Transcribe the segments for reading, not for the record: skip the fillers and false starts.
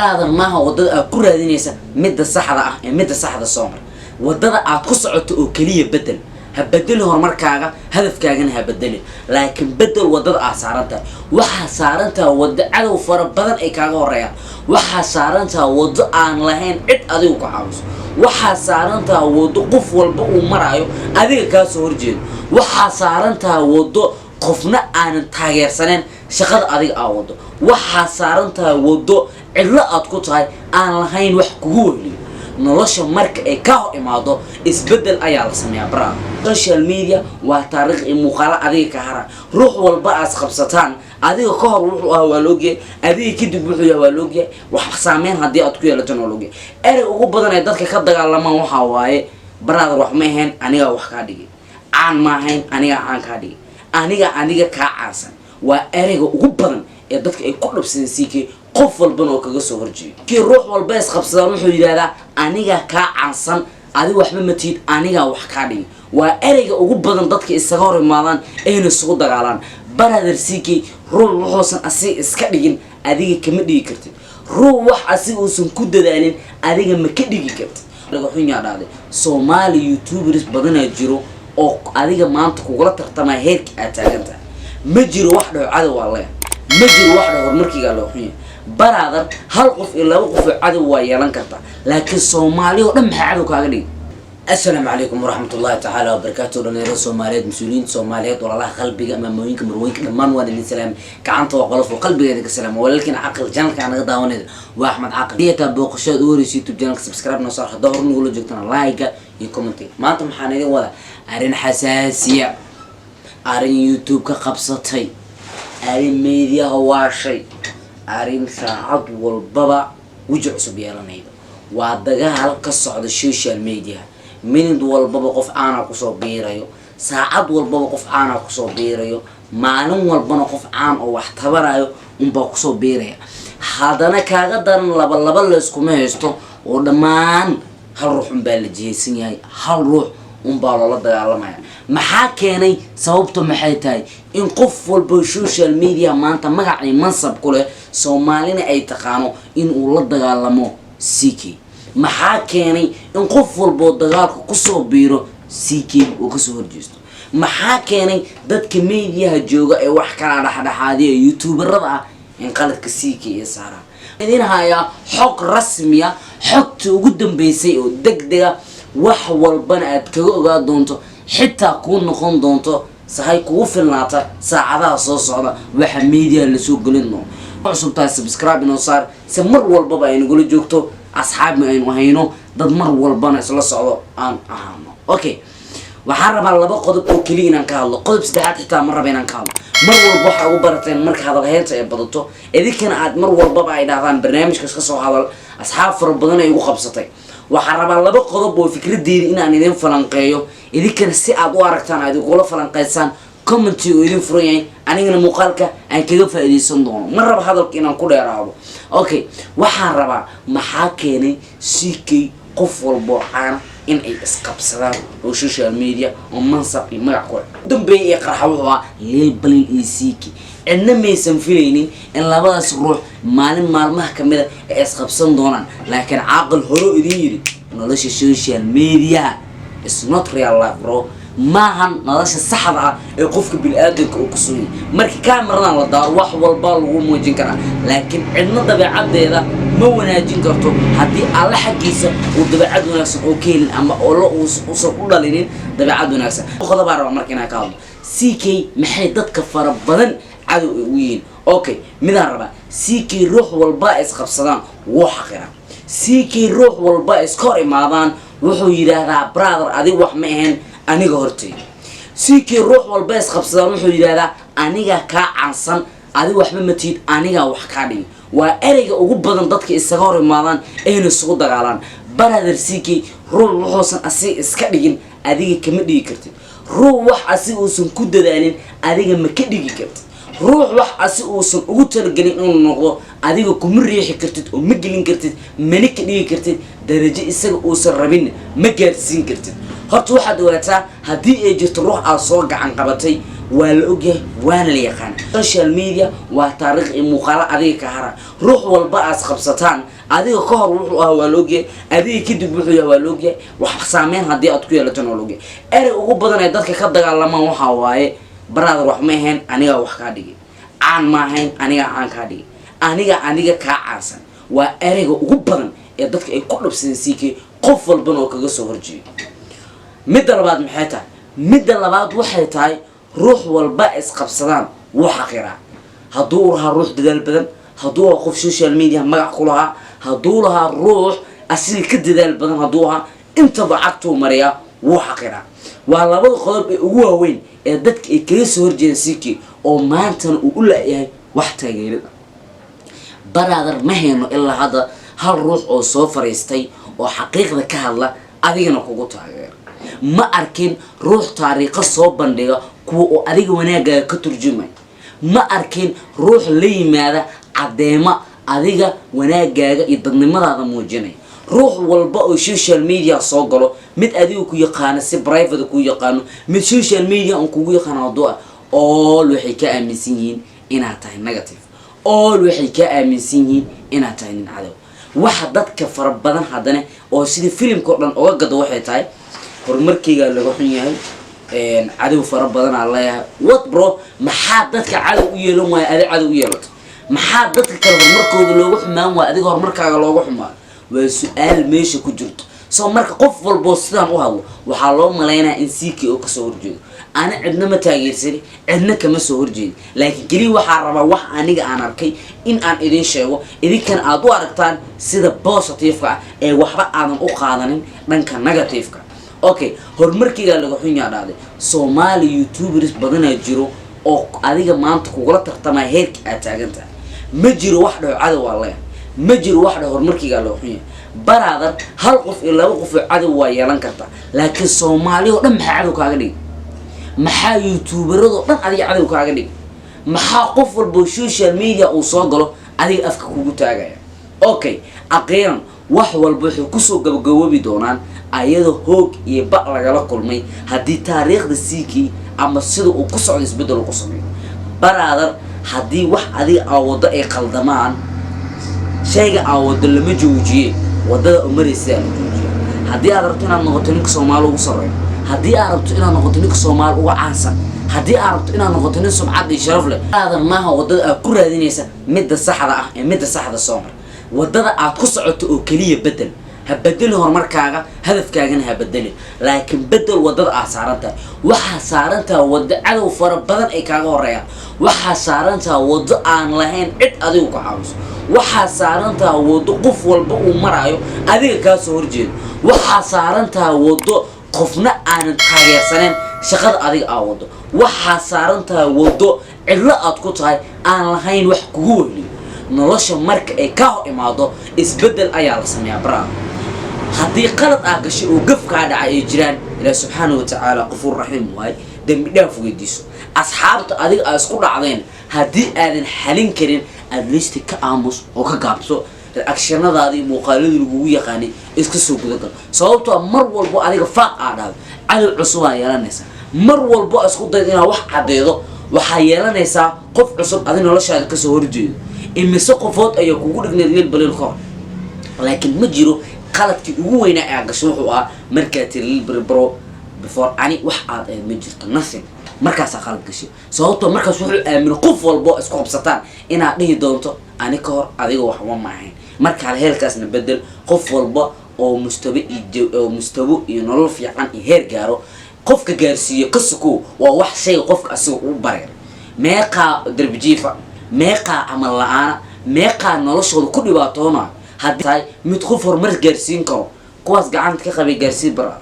هذا ما هو ودada ku raadinaysa midda saxda ah ee midda saxda soo mar wadada aad ku socoto oo kaliya bedel ha bedel horumarkaaga hadafkaagana ha bedel laakiin bedel wadada aad saaranta waxa saaranta wada cadow fara badan ay kaaga horeeyaan waxa saaranta wado aan lahayn cid adigu ku caawiso waxa saaranta wado qof walba uu maraayo adiga ka soo horjeedo waxa saaranta wado qofna aan taageersaneen shaqada adiga aa wado waxa saaranta wado cidla aad ku tahay aan lahayn wax kugu wehliyo nolosha marka ay ka hor imaado isbedel ayaa la sameeyaa bra social media waa taariikh iyo muuqaal adiga ka hara ruux walba aad qabsataan adiga ka hor wuxuu ah waa loogeey adiga kadib wuxuu yahay waa loogeey wax saameyn hadii aad ku yeelato loogeey erey ugu badan ee dadka ka dagaalamaan waxa waaye brother wax ma ahayn aniga wax ka dhigay aan ma ahayn aniga aan ka dhigay aniga ka caansan waa ereyga ugu badan ee dadka ay ku dhabsadeen siikay qof walbana oo kaga soo horjeeyo kii ruux walba is qabsadaan wuxuu yiraahdaa aniga ka caansan adiga waxba ma tiid aniga wax ka dhigay waa ereyga ugu badan dadka isaga hor imaadaan ayna soo dagaalaan brother siikay ruux wuxuusan asi iska dhigin adiga kama dhigi kartid ruux wax asi uusan ku dadaalin adiga ma ka dhigi kartid laga xun yaadaaday Soomaali YouTubers badan ay jiro oo adiga maanta kugula tartamay heerka aad taaganta ma jiro wax dhaw cadow wallahi ma jiro wax dhaw horumarkiga loo xun brother hal qof iyo laba qof cadow waa yeelan karta laakiin Soomaali oo dhan maxay cadow kaaga dhig assalaamu alaykum warahmatullahi ta'ala wabarakatuh dhalinyarada Soomaaliyeed mas'uuliyiin Soomaaliyeed walaalaha qalbiga ama mooyinka marwooyinka dhamaan waa idin salaam gacanta waa qolof oo qalbigeeda ka salaam walaalkiin aqal channelka anaga daawaneed waa Axmed Aqal diyata booqashada u horeysay YouTube channelka subscribe noo saar hadaa horna ugu joogtana like iyo comment maanta maxaan idin wada arin xasaasiya arin YouTube ka qabsatay arin media hawaashay arin saacad walbaba wajh cusub yeelanaydo waa dagaal ka socda social media minid walbaba qof aana ku soo biirayo saacad walbaba qof aana ku soo biirayo maalin walbana qof aan oo wax tabarayo unba ku soo biiraya hadana kaaga daran laba la isku meesto oo dhamaan hal ruux baa la jeesan yahay hal ruux baa la dagaalamaya maxaa keenay sababtu maxay tahay in qof walba social media maanta magac iyo mansab ku leh Soomaalina ay taqaano in uu la dagaalamo CK maxaa keenay in qof walba dagaalka ku soo biiro CK oo ka soo horjeesto maxaa keenay dadka media jooga ee wax kala dhaxdhaxaadiya YouTuberada ah in qaladka CK ee saara idin haya xog rasmi ah xogta ugu dambeysay oo degdega wax walbana aad kaga ogaa doonto xitaa ku noqon doonto sahay kugu filnaata saacadaha soo socda waxa media la soo galino cusubtaa subscribe inoo saar si mar walba ay nagu joogto asxaab ma aynu hayno dad mar walbana isla socdo aan ahaano okay waxaan rabaa laba qodob oo kaliya inaan ka hadlo qodob saddexaad xitaa mar raba inaan ka hadlo mar walba waxa ugu barateen marka hadal heenta ay badato idinkana aad mar walba ay dhaafaan barnaamijkaas ka soo hadal asxaab fara badan ay ugu qabsatay waxaan rabaa laba qodob oo fikradeeda inaan idin falanqeeyo idinkana si aad u aragtaan aad ugu falanqeysaan comment oo idin furayay anigana muuqaalka aan kaga faa'iideysan doono mar raba hadalka inaan ku dheeraado okay waxaan rabaa maxaa keenay CK qof walba aan in ay isqabsadaan oo social media oo mansab iyo magac ku dambeeyay qarxa wuxuu leel balin iyo CK cidna maysan filaynin in labadaas ruux maalin maalmaha kamida ay isqabsan doonaan laakiin aqal horo idin yiri nolosha social media is not real life bro maahan nolosha saxda ah ee qofka bini'aadamka uu ku soo yahay markii kaamiradan la daaro wax walba lagu muujin karaa laakiin cidna dabeecadeeda ma wanaajin karto hadii alla xaqiisa uu dabeecad wanaagsan oo keenin ama oo la uu soo u dhalinin dabeecad wanaagsan qodob raba markii aan ka hadlo CK maxay dadka fara badan cadow u yihiin okay midaan raba CK ruux walba is qabsadaan wax xaqira CK ruux walba is kor imaadaan wuxuu yiraahdaa brother adiga wax ma ahayn aniga hortay CK ruux walba is qabsadaan wuxuu yiraahdaa aniga ka caansan adiga waxba ma tiid aniga wax ka dhigay waa ereyga ugu badan dadka isaga hor imaadaan ayna soo dagaalaan brother CK ruux wuxuusan asi iska dhigin adiga kama dhigi kartid ruux wax asi uusan ku dadaalin adiga ma ka dhigi kartid ruux wax asi uusan ugu talagalin inuu noqdo adiga kuma riixi kartid oo ma gelin kartid mana ka dhigi kartid darajo isaga uusan rabin ma gaarsiin kartid horta waxaad ogaataa hadii ay jirto ruux aad soo gacan qabatay والأوجه وانا اللي يقان السوشيال ميديا وتاريخ مقالة أذيك كهرا روح والبأس خبصتان أذيك كهر روح والأوجه أذيك كده بروح والأوجه وحسامين هدي أتكوي لتن والأوجه أري وقبضنا يدك كده على ما وحواي براد روح مهن أنيقا وحكادي عن ماهن أنيقا عن كادي أنيقا كعسن وأري وقبضنا يدك يكون بسنسيكي قفل بنو كجسو هرجي مدة بعد محيطها مدة بعد وحيتاي روح والبائس قبصدان وحقيرة هدورها روح دجال بدن هدورها قف سوشيال ميديا مقع كلها هدورها روح أسيل كدجال بدن هدورها انت ضعكتو مريا وحقيرة والله بدو خضر هو وين دتك إكريس هرجين سيكي أو مانتن وقول إيه وحتى جيل برادر ما هي إلا هذا هالروح أو سوفر يستي أو حقيقة كهلا أدينا كوجوتها غير ما أركين روح طريقة صوب بندقة كو أديك وناجا كترجمة ما أركين روح لي ماذا عديمة أديك وناجا يضمن هذا موجني روح والبقى السوشيال ميديا صقله مت أديك كوي قانة سبرايفد كوي قانو مت السوشيال ميديا أن كوي قانو ضوء all وحكاية من سنين إنها تهين نيجاتيف all وحكاية من سنين إنها تهين عدو واحد ضد كفر بدن حدنا أو سيد فيلم كورن أو قد واحد تاي hormarkayga lagu xun yahay cadow fara badan Allah what bro maxaa dadka cadow u yeelan way adiga cadow u yeelato maxaa dadka kale hormarkooda loogu xumaan waa adiga hormarkaaga loogu xumaan waa su'aal meesha ku jirto soo marka qof walba sidaan u hadlo waxa loo maleynaa in CK oo ka soo horjeedo ana cidna ma taageersan cidna kama soo horjeedo laakiin kali waxa rabaa wax aniga aan arkay in aan idin sheego idinkan aad u aragtaan sida positive-ka ee waxba aadan u qaadanin dhanka negative-ka okay hormarkiga lagu xun yahay Soomaali YouTubers badana jiro oo adiga maanta kugula tartama heerka aad taaganta ma jiro wax dhaw cadow wallahi ma jiro wax dhaw hormarkiga lagu xun yahay baraadar hal qof ilaa laba qof cadow waa yeelan karta laakiin Soomaali oo dhan maxaa cadow kaaga dhig maxaa YouTuberado dhan adiga cadow kaaga dhig maxaa qof walba social media uu soo galo adiga afka kugu taagaya okay aqeeran wax walba wuxuu ku soo gabagaboobi doonaan ayado hoog iyo ba lagala kulmay hadii taariikhda CK ama sida uu ku socdo isbedel ku sameeyo baraadar hadii wax adiga awoodo ay qaldamaan shayga awoodo lama joojiye wadada umaraysa la joojiye hadii aad rabto inaad noqoto ninka Soomaali ugu sareeyo hadii aad rabto inaad noqoto ninka Soomaali ugu caansan hadii aad rabto inaad noqoto nin sumcad iyo sharaf leh baraadar maaha wadada aad ku raadinaysa midda saxda ah ee midda saxda Soomaali wadada aad ku socoto oo kaliya bedel هبدل هرمركاغا هدفكاغنا هبدل لكن بدل ودد اسارنتا waxa saaranta wada cadow fara badan ay kaaga horeeyaan waxa saaranta wada aan lahayn cid adigu ku caawiso waxa saaranta wada qof walba uu maraayo adiga ka soo horjeedo waxa saaranta wada qofna aan taageersanen shaqada adiga aawado waxa saaranta wada cidla aad ku tahay aan lahayn wax kugu wehli nolosha marka ay ka hor imaado isbedel ayaa la sameeyaa baraad هذه قلت أكشي وقف كاد على إجران إلى سبحانه وتعالى غفور رحيم واي دم دافو يديسو أصحاب أديك أسقط عظيم هذه أذن حلين كرين أدلست كأمس وكقابسو الأكشن هذه مقالد الجوية خاني إسكسو كذا صوته مر والبو أديك فاق على العصوة يا نسا مر والبو أسقط دينا واحد يضو وحيانا نسا قف عصب أذن الله شاهد كسور جيد إما سقفات أيكون جنديل بالخار لكن مجرو قلبتي وين أعجسوها مركز البرو بفور يعني واحد مجرد نثين مركز قلب كشي صوته مركز وحول من قف والبؤس قبصتان إن هذه دونته أنا كهر هذه وحوم معين مركز على هالكاس نبدل قف والبؤ أو مستوى ينرف يعني هير جارو قف كجارسية كسكو وواحد شيء قف كسكو وبرير ماقا درب جيفا ماقا عمل لعانا ماقا نلشغل كل باتونا هذا متخوف هرمر جارسين كرو قواس قعدت كخبي جارسين برا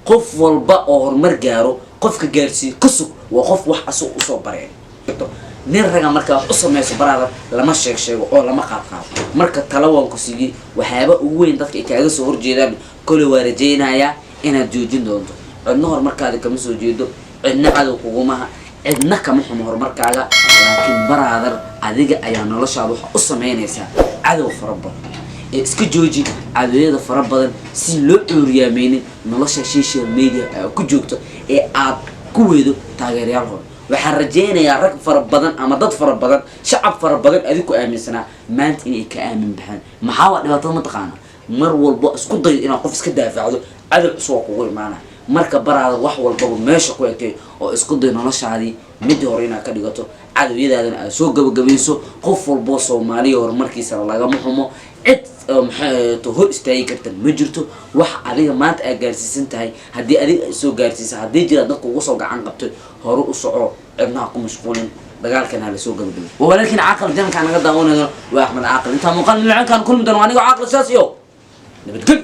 قف والباء هرمر جارو قف كجارسين كسو وقف واحد سوق صوب برا نرجع مركب أصلا ما يسبرا لما شيء أو لما قاطع مركب تلوان كسيجي وهذا وين ذاك كأجل سهر جدا كل واردين هيا إن الجوجين دونتو النهر مركب كم سوجيدو عندنا عدو قومها عندنا كم حمر مركب لكن برا هذا عديك أيام الله شعبه أصلا ما ينسى عدو فربنا iska jooji caadada fara badan si loo cuuriyaameeyay nolosha social media ku joogto ee aad ku weedo taageerayaal hore waxaan rajaynayaa rag fara badan ama dad fara badan shacab fara badan adigu aaminsanaa maanta inay ka aamin baxaan maxaa waa dhibaatada ma taqaana mar walba isku dayo inaad qof iska daafacdo cadal cusub kugu imaana marka baraada wax walbaba meesha ku ekay oo isku day noloshaadii mid hore inaad ka dhigato cadawiyadaadana aad soo gabagabayso qof walbo Soomaaliya horumarkiisa laga muxumo cid maxay hor istaagi kartan ma jirto wax adiga maanta aad gaarsiisan tahay haddii adiga soo gaarsiisa haddii jira dadku ugu soo gacan qabto hore u soco cidnaha ku mashquulin dagaalkan hala soo gabagabay walaalkiin caaqil jankan naga daawanayno waa Axmed Caaqil inta muuqaal lacankan kulmi doon aniga caaqil saasiyo nabadgel